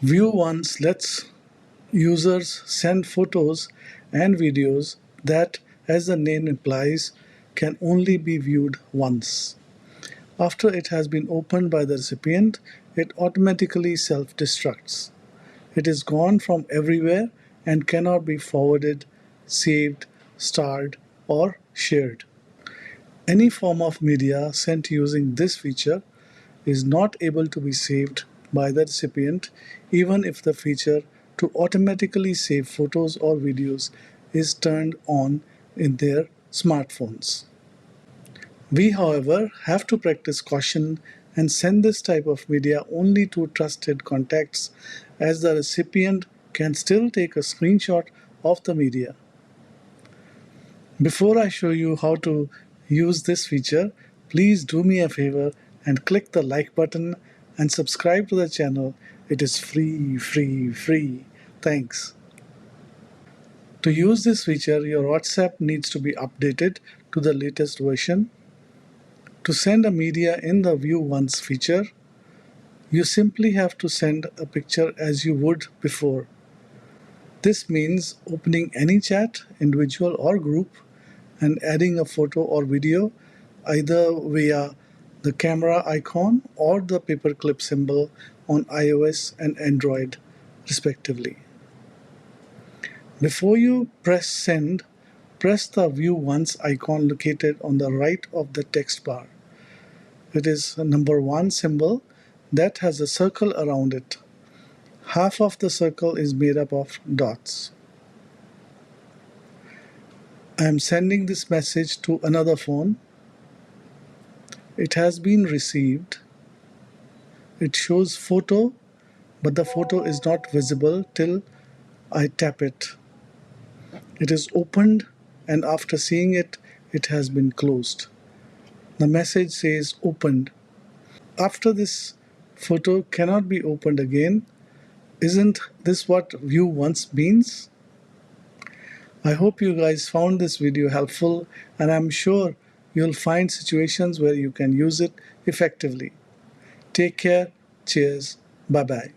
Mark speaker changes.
Speaker 1: View once lets users send photos and videos that, as the name implies, can only be viewed once. After it has been opened by the recipient, it automatically self-destructs. It is gone from everywhere and cannot be forwarded, saved, starred, or shared. Any form of media sent using this feature is not able to be saved by the recipient, even if the feature to automatically save photos or videos is turned on in their smartphones. We, however, have to practice caution and send this type of media only to trusted contacts, as the recipient can still take a screenshot of the media. Before I show you how to use this feature, please do me a favor and click the like button and subscribe to the channel. It is free. Thanks. To use this feature, your WhatsApp needs to be updated to the latest version. To send a media in the View Once feature, you simply have to send a picture as you would before. This means opening any chat, individual or group, and adding a photo or video either via the camera icon or the paperclip symbol on iOS and Android, respectively. Before you press send, press the View Once icon located on the right of the text bar. It is a number 1 symbol that has a circle around it. Half of the circle is made up of dots. I am sending this message to another phone. It has been received. It shows photo, but the photo is not visible till I tap it. It is opened, and after seeing it, it has been closed. The message says opened. After this photo cannot be opened again, isn't this what View Once means? I hope you guys found this video helpful, and I'm sure you'll find situations where you can use it effectively. Take care. Cheers. Bye-bye.